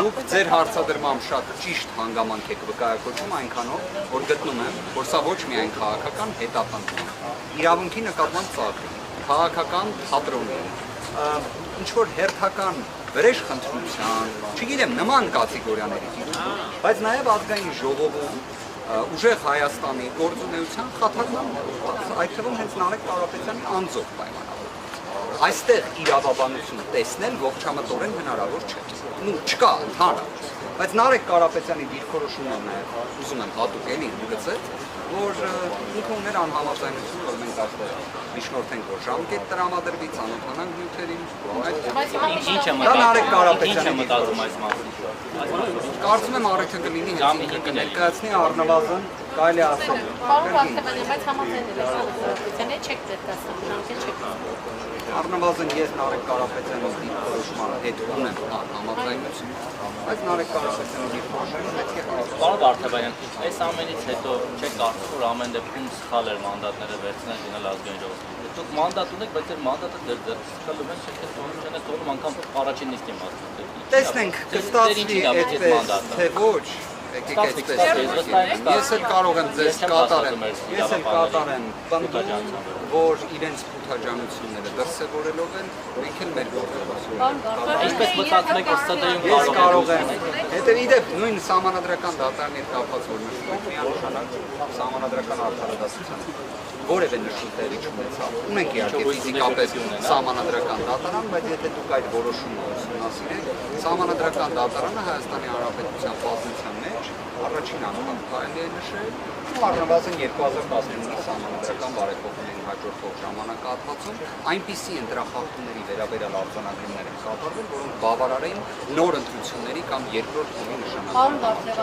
Դուք ձեր հարցադրմամբ շատ ճիշտ հանգամանք եք վկայակոչում այնքանով, որ գտնում եմ, որ սա ոչ միայն քաղաքական հետապնդում, իրավունքի նկատմամբ ծաղրի, քաղաքական թատրոնի, ինչ-որ հերթական վրեժխնդրության, չգիտեմ, նման կատեգորիաների դիտում, բայց նաև ազգային ժողովում ուժեղ Հայաստանի գործունեության խաթարմանն է, այդ թվում հենց Նարեկ Կարապետյանի անձով պայմանավորված։ Այստեղ իրավաբանություն տեսնել ողջամտորեն հնարավոր չէ։ Չկա ընդհանրապես, բայց Նարեկ Կարապետյանի դիրքորոշումն է նաև ուզում եմ հատուկ էլի ընդգծել, որ ինքը ուներ անհամաձայնություն, որ մենք այստեղ միջնորդենք, որ ժամկետ տրամադրվի, ծանոթանանք նյութերին, դա Նարեկ Կարապետյանի մտածում այս մասին։ Կարծում եմ առիթը կլինի հենց ինքը կներկայացնի առնվազն կարելի ասել։ Պարոն Վարդանյան, բայց համաձայնել եք Կարապետյանի չեք ներկայացնում, ժամկետ չեք։ Առնվազն ես Նարեկ Կարապետյանի դիրքորոշման հետ ունեմ համաձայնություն, բայց Նարեկ Կարապետյանի դիրքորոշումը պետք է հասկանալ։ Պարոն Վարդանյան, այս ամենից հետո չեք կարծում, որ ամեն դեպքում սխալ էր մանդատները վերցնել գնալ ազգային ժողովին։ Դուք մանդատ ունեք, բայց ձեր մանդատը դեռ ձեռքսկալում են, չեք թողնում անգամ առաջին նիստին մասնակցել։ Տեսնենք, կստացվի այդպես, թե ոչ, եկեք այդպես։ Ես էլ կարող եմ ձեզ կատարեմ, պնդում, որ իրենց փութաջանությունները դրսևորելով են, մենք էլ մեր գործողությունը։ Ինչպես մտածում եք, ՍԴ-ում ես կարող եմ, հետև իդեպ նույն սահմանադրական դատարանի հետ կապված որ նշում միանշանակ սահմանադրական արդարադատության որևէ նշում տեղի չունեցավ։ Ունենք իհարկե ֆիզիկապես սահմանադրական դատարան, բայց եթե դուք այդ որոշումը ուսումնասիրեք, սահմանադրական դատարանը Հայաստանի Հանրապետության պատմության մեջ առաջին անգամ կարելի է նշել, ու առնվազն 2015-ի սահմանադրական բարեփոխումների հաջորդող ժամանակահատվածում այնպիսի ընտրախախտումների վերաբերյալ արձանագրումներ են կատարվել, որոնք բավարար էին նոր ընտրությունների կամ երկրորդ փուլի նշանակում։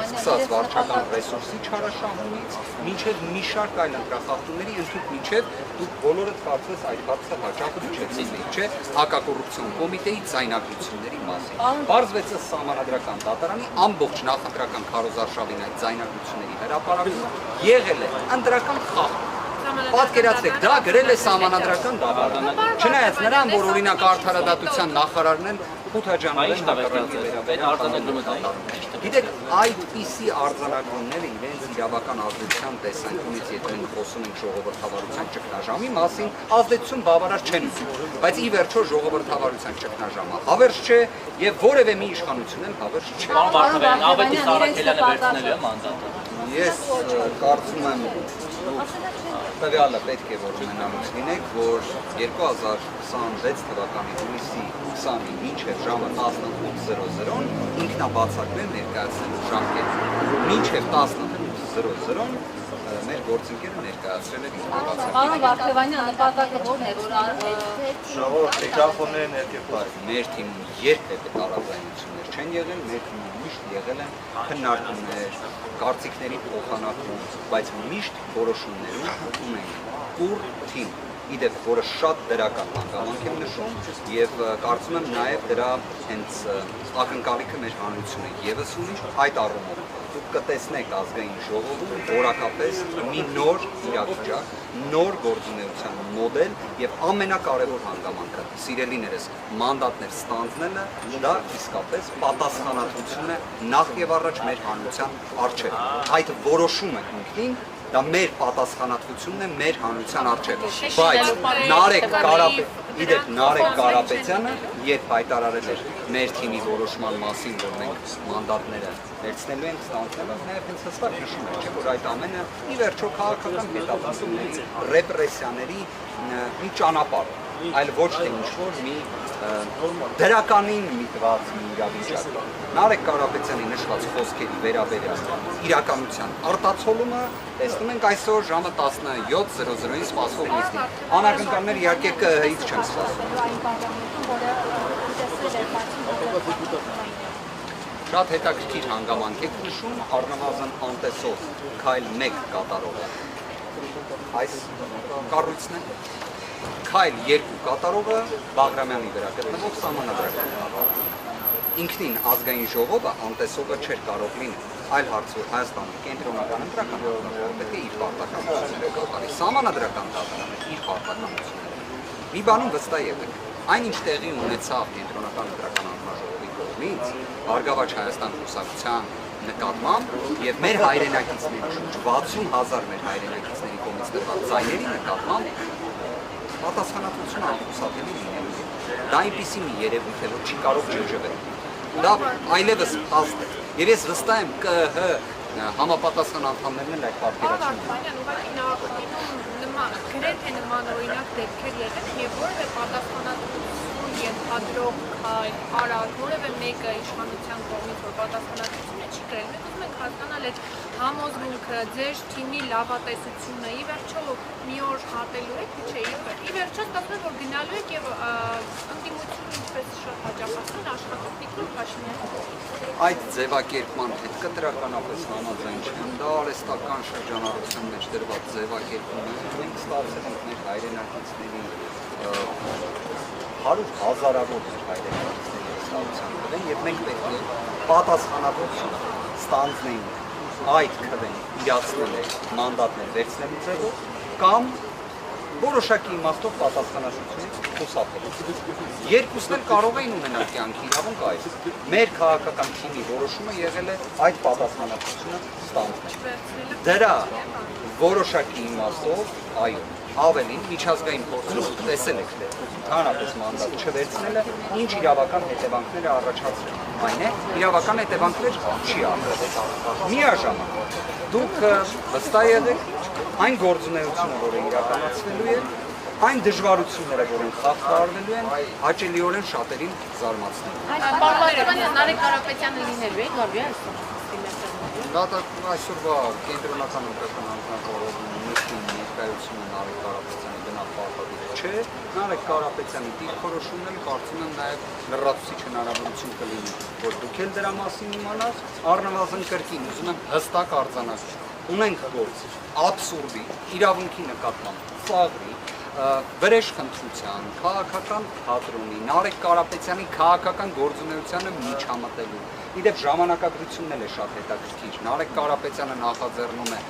Սկսած վարչական ռեսուրսի չարաշահումից մինչև մի շարք այլ ընտրախախտումների ընդհանուր մինչև դուք բոլորը կարծես այդ հարցը հաճախ հիշեցիք, չէ՞, հակակոռուպցիոն կոմիտեի ձայնագրությունների մասին։ Պարզվեց սահմանադրական դատարանի ամբողջ նախընտրական քարոզարշավին այդ ձայնագրությունների հրապարակումը եղել է ընտրական խախտ։ Պատկերացրեք, դա գրել է սահմանադրական դատարանը։ Չնայած նրան, որ օրինակ արդարադատության նախարարն են Փութաջանովին հակառակի վերաբերյալ Գիտեք, այդպիսի արձանագրումները իրենց իրավական ազդեցության տեսանկյունից, եթե մենք խոսում ենք ժողովրդավարության ճգնաժամի մասին, ազդեցություն բավարար չեն ունենում, բայց ի վերջո ժողովրդավարության ճգնաժամը հավերժ չէ եւ որևէ մի իշխանություն էլ հավերժ չէ։ Պարոն Վարդանյան, ավելի Սարաքելյանը վերցնելու է մանդատը։ Ես կարծում եմ տվյալը պետք է որ ունենալուց լինեք, որ 2026 թվականի հունիսի 20-ի մինչև ժամը 18:00 ինքնաբացակներ ներկայացնելու ժամկետ։ Մինչև 18:00 մեր գործընկերը ներկայացրել է ինքնաբացակներ։ Պարոն Վարդանյան, նպատակը ո՞րն է, որ Ժողովուրդ միկրոֆոնները ներքև բաց։ Մեր թիմում երբևէ տարաձայնություններ չեն եղել, մեր թիմում միշտ եղել են քննարկումներ, կարծիքների փոխանակում, բայց միշտ որոշումներում ունենք կուռ թիմ, իդեպ որը շատ դրական հանգամանք եմ նշում եւ կարծում եմ նաեւ դրա հենց ակնկալիքը մեր հանրությունը եւս ունի այդ առումով դուք կտեսնեք ազգային ժողովում որակապես մի նոր իրավիճակ, նոր գործունեության մոդել եւ ամենակարևոր հանգամանքը սիրելիներս մանդատներ ստանձնելը դա իսկապես պատասխանատվություն է նախ եւ առաջ մեր հանրության առջեւ այդ որոշումը ինքնին դա մեր պատասխանատվությունն է մեր հանրության առջև, բայց Նարեկ Կարապետյանը երբ հայտարարել էր մեր թիմի որոշման մասին, որ մենք մանդատները վերցնելու ենք, ստանձնելու ենք, նաև հենց հստակ նշում էր, որ այդ ամենը ի վերջո քաղաքական հետապնդումների, ռեպրեսիաների մի ճանապարհ է, այլ ոչ թե ինչ-որ մի դրականին միտված մի իրավիճակ։ Նարեկ Կարապետյանի նշված խոսքերի վերաբերյալ իրականության արտացոլումը տեսնում ենք այսօր ժամը 17:00-ին սպասվող նիստին։ Անակնկալներ իհարկե ԿՀ-ից չեմ սպասում։ Շատ հետաքրքիր հանգամանք եք նշում, առնվազն անտեսով քայլ 1 կատարող այս կառույցն է։ Քայլ 2 կատարողը Բաղրամյանի վրա գտնվող սահմանադրական դատարանը։ Ինքնին ազգային ժողովը անտեսողը չէր կարող լինել, այլ հարց որ Հայաստանի կենտրոնական ընտրական ժողովը պետք է իր պարտականությունները կատարի, սահմանադրական դատարանը իր պարտականությունները։ Մի բանում վստահ եղեք, այնինչ տեղի ունեցավ կենտրոնական ընտրական հանձնաժողովի կողմից կողմից Բարգավաճ Հայաստան կուսակցության նկատմամբ եւ մեր հայրենակիցների շուրջ 60,000 մեր հայրենակիցների կողմից տրված ձայների նկատմամբ պատասխանատվությունը անխուսափելի լինելու է։ Դա այնպիսի մի երևույթ է, որ չի կարող ջրջվել։ Դա այլևս փաստ է։ Եվ ես վստահ եմ ԿՀ համապատասխան անդամներն էլ այդ պատկերացնում են։ Գրեթե նման օրինակ դեպքեր եղել եւ որևէ պատասխանատվություն ենթադրող քայլ արար որևէ մեկը իշխանության կողմից որ պատասխանատվությունը չի կրել։ Մենք ուզում ենք հասկանալ այդ համոզմունքը, ձեր թիմի լավատեսությունը, ի վերջո մի օր հատելու եք, չէ, ի վերջո ստացվում է որ գնալու եք եւ ընդդիմությունը ինչպես շատ հաճախացան աշխատանքիկն Փաշինյանը։ Այդ ձևակերպման հետ կտրականապես համաձայն չեմ, դա արհեստական շրջանառության մեջ դրված ձևակերպում է, մենք ստացել ենք մեր հայրենակիցների 100,000-ավոր մեր հայրենակիցների ստացության քվեն եւ մենք պետք է պատասխանատվություն ստանձնենք այդ քվեն իրացնել մանդատներ վերցնելու ձևով կամ որոշակի իմաստով պատասխանատվությունից խուսափել։ Երկուսն էլ կարող էին ունենալ կյանքի իրավունք այս։ Մեր քաղաքական թիմի որոշումը եղել է այդ պատասխանատվությունը ստանձնել։ Դրա որոշակի իմաստով, այո, ավելին միջազգային փորձում տեսել եք թե ընդհանրապես մանդատ չվերցնելը ինչ իրավական հետևանքներ է առաջացրել։ Այն է, իրավական հետևանքներ չի արտադրել։ Միաժամանակ դուք վստահ եղեք այն գործունեությունը, որը իրականացվելու է, այն դժվարությունները, որոնք խախտվելու են, հաճելիորեն շատերին զարմացնելու։ Պարոն Նարեկ Կարապետյանը լինելու է գալու այսօր։ Դա այսօրվա կենտրոնական ընտրական հանձնաժողովի նիստի ներկայությունը Նարեկ Կարապետյանի բնավ պարտադիր չէ։ Նարեկ Կարապետյանի դիրքորոշումն էլ կարծում եմ նաև լրացուցիչ հնարավորություն կլինի, որ դուք էլ դրա մասին իմանաք, առնվազն կրկին ուզում եմ հստակ արձանագրել։ Ունենք գործ աբսուրդի, իրավունքի նկատմամբ ծաղրի, վրեժխնդրության, քաղաքական թատրոնի, Նարեկ Կարապետյանի քաղաքական գործունեությանը միջամտելու։ Իդեպ ժամանակագրությունն էլ է շատ հետաքրքիր։ Նարեկ Կարապետյանը նախաձեռնում է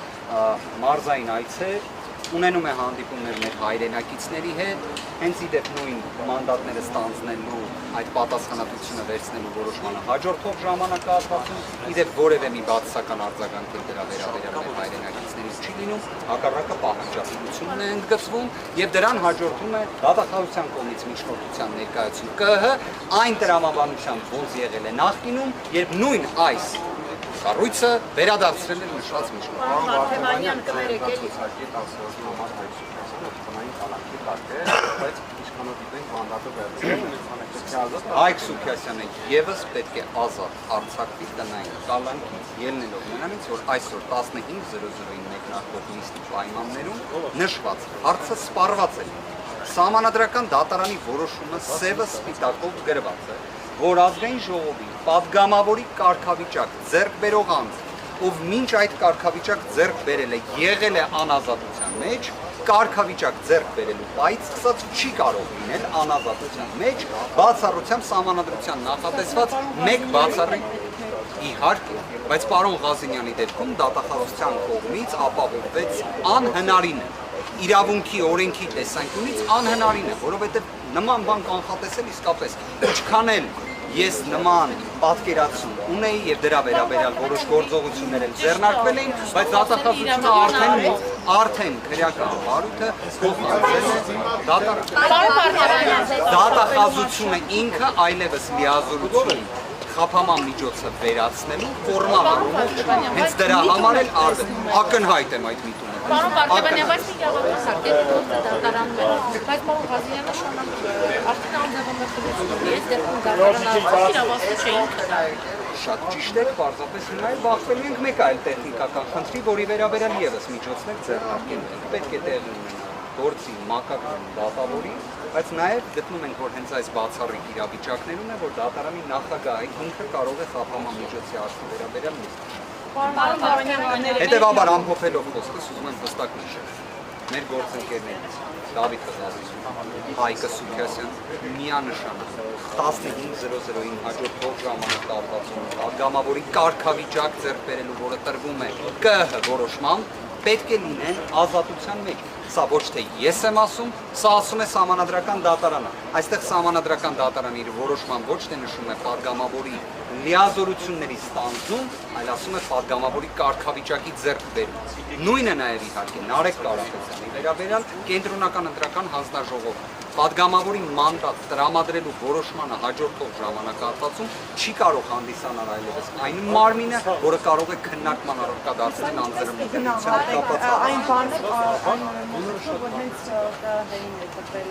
մարզային այցեր, ունենում է հանդիպումներ մեր հայրենակիցների հետ, հենց իդեպ նույն մանդատները ստանձնելու, այդ պատասխանատվությունը վերցնելու որոշմանը հաջորդող ժամանակահատվածում, իդեպ որևէ մի բացասական արձագանք դրա վերաբերյալ մեր հայրենակիցներից չի լինում, հակառակը պահանջատիրությունն է ընդգծվում եւ դրան հաջորդում է դատախազության կողմից միջնորդության ներկայացում ԿՀ այն տրամաբանությամբ, ոնց եղել է նախկինում, երբ նույն այս կառույցը վերադարձրել է նշված միջնորդ։ Վարդևանյան կներեք էլի։ Հայկ Սուքիասյանը եւս պետք է ազատ արձակվի տնային կալանքից, ելնելով նրանից, որ այսօր 15:00-ին մեկնարկող նիստի պայմաններում նշված հարցը սպառված է։ Սահմանադրական դատարանի որոշումը սևը սպիտակով գրված է, որ ազգային ժողովի պատգամավորի կարգավիճակ ձեռք բերող անձ, ով մինչ այդ կարգավիճակ ձեռք բերել է, եղել է անազատության մեջ, կարգավիճակ ձեռք բերելու պայից սկսած չի կարող լինել անազատության մեջ, բացառությամբ սահմանադրության նախատեսված մեկ բացառիկ իհարկե, բայց պարոն Ղազինյանի դեպքում դատախազության կողմից ապահովվեց անհնարին է, իրավունքի օրենքի տեսանկյունից անհնարին է, որովհետև նման բան կանխատեսել իսկապես ինչքան էլ ես նման պատկերացում ունեի եւ դրա վերաբերյալ որոշ գործողություններ էլ ձեռնարկվել էին, բայց դատախազությունը արդեն քրեական բարույթը փոխանցել է դատախազությունը ինքը այլևս լիազորություն խափաման միջոցը վերացնելու ֆորմալ առումով հենց դրա համար էլ ակնհայտ եմ այդ միտումը։ Պարոն Պարտևանյան, բայց մի գաղափար գործը դատարանում է, բայց պարոն Ղազինյանը շարունակում արդեն անձնավորություն ես դեպքում դատարանավորված իրավասու չէ ինքը դա։ Շատ ճիշտ է, պարզապես հիմա էլ բախվելու ենք մեկ այլ տեխնիկական խնդրի, որի վերաբերյալ եւս միջոցներ ձեռնարկել ենք։ Պետք է տեղի ունենա գործի մակագրում դատավորի, բայց նաև գտնում ենք, որ հենց այս բացառիկ իրավիճակներում է, որ դատարանի նախագահը ինքը կարող է խափաման միջոցի արժի վերաբերյալ նիստել։ Հետևաբար ամփոփելով խոսքս ուզում եմ հստակ նշել։ Մեր գործընկերներից Դավիթ Ղազարյան, Հայկ Սուքիասյան միանշանակ 15:00-ին հաջորդող ժամանակահատվածում պատգամավորի կարգավիճակ ձեռք բերելու, որը տրվում է ԿՀ որոշմամբ, պետք է լինեն ազատության մեջ։ Սա ոչ թե ես եմ ասում, սա ասում է Սահմանադրական դատարանը։ Այստեղ Սահմանադրական դատարանը իր որոշման ոչ թե նշում է падգամավորի լիազորությունների ստանձնում, այլ ասում է падգամավորի կարգավիճակի ձեռքբերում։ Նույնը նաև իհարկե Նարեկ Կարապետյանի վերաբերյալ կենտրոնական ընտրական հանձնաժողովը։ Падգամավորի մանդատ տրամադրելու որոշմանը հաջորդող ժամանակահատվածում չի կարող հանդիսանալ այլևս այն մարմինը, որը կարող է քննարկման առարկա դարձնել անձեռնության կապված այն բանը որ հենց դերին է տվել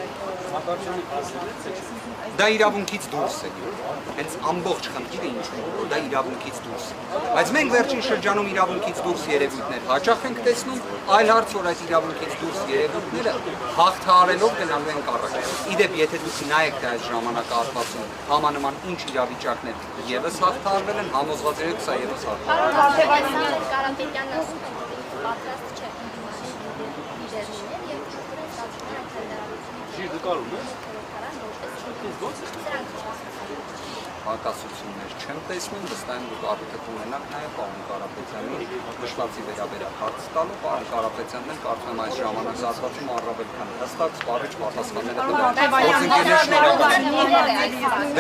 դա իրավունքից դուրս է։ Հենց ամբողջ խնդիրը ինչու է, որ դա իրավունքից դուրս է։ Բայց մենք վերջին շրջանում իրավունքից դուրս երևույթներ հաճախ ենք տեսնում, այլ հարց որ այդ իրավունքից դուրս երևույթները հաղթահարելով գնալու են առաջ։ Իդեպ, եթե դուք նայեք թե այս ժամանակահատվածում համանման ինչ իրավիճակներ ևս հաղթահարվել են, համոզված եք սա ևս հաղթահարվել։ Կարապետյանը ասում է, որ պատրաստ չէ լիդերներ եւ հակասություններ չեմ տեսնում, վստահ եմ դուք արդյոք կունենաք նաև պարոն Կարապետյանի նշվածի վերաբերյալ հարց տալու, պարոն Կարապետյանն էլ կարծում եմ այս ժամանակահատվածում առավել քան հստակ սպառիչ պատասխանները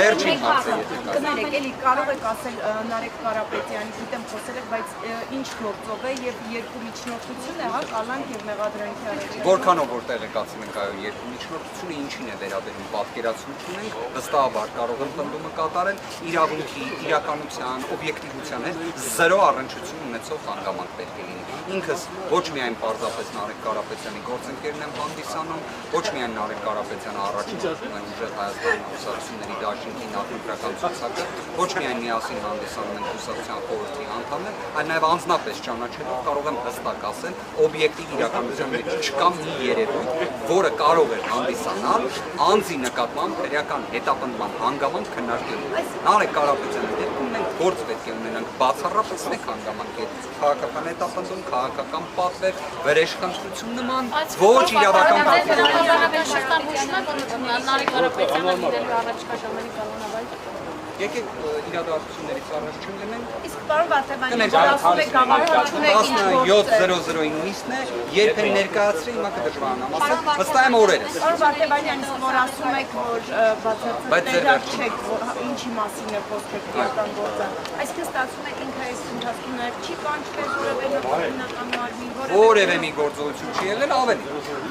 վերջին հարցը եթե կա։ Կներեք, էլի կարող եք ասել Նարեկ Կարապետյանի, գիտեմ խոսել եք, բայց ինչ գործով է եւ երկու միջնորդություն է, հա, Կալանք եւ Մեղադրանքի առաջին։ Որքանով որ տեղեկացել ենք այո երկու միջնորդությունը ինչին է վերաբերում պատկերացում ունենք, վստահաբար կարող եմ պնդումը կատարել իրավունքի, իրականության, օբյեկտիվության հետ զերո առնչություն ունեցող հանգամանք պետք է լինի։ Ինքս ոչ միայն պարզապես Նարեկ Կարապետյանի գործընկերն եմ հանդիսանում, ոչ միայն Նարեկ Կարապետյանը առաջնորդում է ուժեղ Հայաստանի կուսակցությունների դաշինքի նախընտրական ցուցակը, ոչ միայն միասին հանդիսանում են կուսակցության խորհրդի անդամներ, այլ նաև անձնապես ճանաչելով կարող եմ հստակ ասել, օբյեկտիվ իրականության մեջ չկա մի երևույթ, որը կարող է հանդիսանալ անձի նկատմամբ քրեական հետապնդման հանգամանք քննարկելու։ Նարեկ Կարապետյանի դեպքում մենք գործ պետք է ունենանք բացառապես մեկ հանգամանքի հետ, քաղաքական հետապնդում, քաղաքական պատվեր, վրեժխնդրություն նման, ոչ իրավական Նարեկ Կարապետյանը լինելու առաջկա ժամանակ կանոնավայր։ Եկեք իրադարձություններից առաջ չընկնենք։ Իսկ պարոն Վարդեվանյան, ասում եք գավառում եք ինչ գործ է։ 17:00-ին նույնիսկ է, երբ են ներկայացրի, հիմա կդժվարանամ ասել, վստահ եմ օրերս։ Պարոն Վարդեվանյան, իսկ որ ասում եք, որ բացատրել չեք, ինչի մասին է խոսքը քրեական գործը։ Այսինքն ստացվում է ինքը այս ընթացքում նաև չի կանչվել որևէ նախնական մարմին, որևէ մի գործողություն չի եղել, ավելի։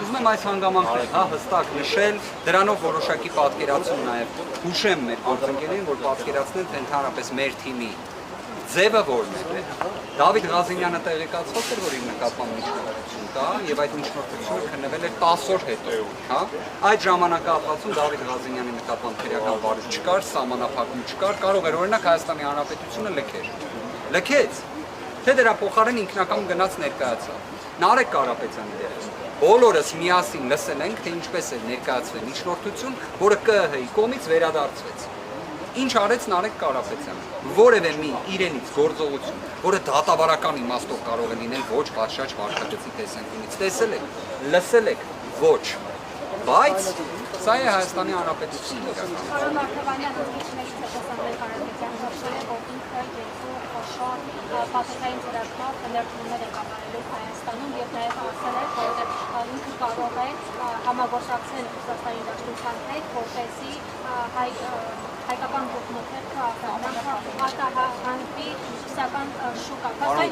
Ուզում եմ այս հանգամանքները, հա, հստակ նշել, դրանով որոշակի պատկերացում նաև հուշեմ մեր գործընկերներին, որ պատկերացնեն, թե ընդհանրապես մեր թիմի ձևը որն է։ Դավիթ Ղազինյանը տեղեկացված էր, որ իր նկատմամբ միջնորդություն կա, եւ այդ միջնորդությունը քննվել էր 10 օր հետո, հա։ Այդ ժամանակահատվածում Դավիթ Ղազինյանի նկատմամբ քրեական վարույթ չկար, սահմանափակում չկար, կարող էր օրինակ Հայաստանի Հանրապետությունը լքեց, թե դրա փոխարեն ինքնակամ գնաց ներկայացավ։ Նարեկ Կարապետյանի դեպքում բոլորս միասին լսել ենք, թե ինչպես է ներկայացվել միջնորդություն, որը ԿԸՀ-ի կողմից վերադարձվեց։ Ինչ արեց Նարեկ Կարապետյանը, որևէ մի իրենից գործողություն, որը դատավարական իմաստով կարող է լինել ոչ պատշաճ վարքագծի տեսանկյունից, տեսել եք, լսել եք, ոչ, բայց սա է Հայաստանի Հանրապետությունն իրականում։ Պարոն Վարդեվանյան, ինչպես է խոսել Կարապետյանը, որ ինքը երկու խոշոր պատերային ծրագրով ներդրումներ է կատարելու Հայաստանում եւ նաեւ ասել է, որ ինքը կարող է համագործակցել Ռուսաստանի Դաշնության հետ, որպեսզի հայկական գաղտնիքները արտահանվի ռուսական շուկա։ Պարոն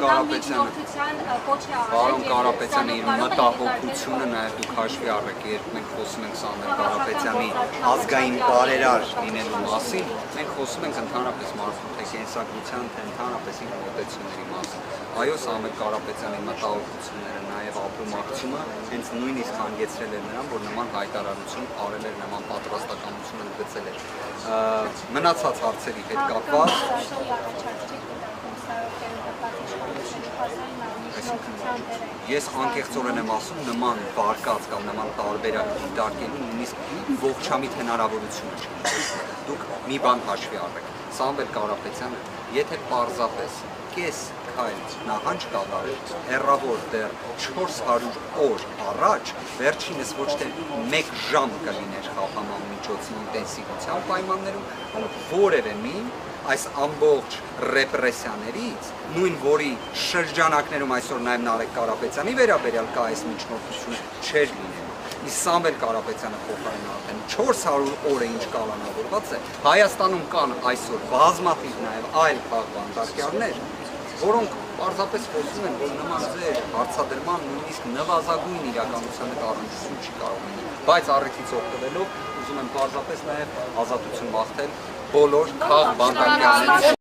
Կարապետյանը իր մտահոգությունը նաև դուք հաշվի առեք, երբ մենք խոսում ենք Սամվել Կարապետյանի ազգային բարերար լինելու մասին, մենք խոսում ենք ընդհանրապես մարդու թե կենսագրության, թե ընդհանրապես իր մոտեցումների մասին։ Այո, Սամվել Կարապետյանի մտահոգությունները նաև ապրումակցումը հենց նույնիսկ հանգեցրել էր նրան, որ նման հայտարարություն արել էր, նման պատրաստականություն ընդգծել էր։ Մնացած հարցերի հետ կապված ես անկեղծորեն եմ ասում, նման վարկած կամ նման տարբերակ դիտարկելու նույնիսկ ողջամիտ հնարավորություն չի։ Դուք մի բան հաշվի առեք։ Սամվել Կարապետյանը, եթե պարզապես կես քայլ նահանջ կատարեր հեռավոր դեռ 400 օր առաջ, վերջինս ոչ թե 1 ժամ կլիներ խափանման միջոցի ինտենսիվության պայմաններում, այլ որևէ մի այս ամբողջ ռեպրեսիաներից, նույն որի շրջանակներում այսօր նաև Նարեկ Կարապետյանի վերաբերյալ կա այս միջնորդությունը, չէր լինելու։ Իսկ Սամվել Կարապետյանը փոխարեն արդեն 400 օր է ինչ կալանավորված է, Հայաստանում կան այսօր բազմաթիվ նաև այլ խաղբանտարկյալներ, որոնք պարզապես խոսում են, որ նման ձեր հարցադրման նույնիսկ նվազագույն իրականության հետ առնչություն չի կարող լինել, բայց առիթից օգտվելով ուզում եմ պարզապես նաև ազատություն մաղթել բոլոր խաղբանտարկյալներին։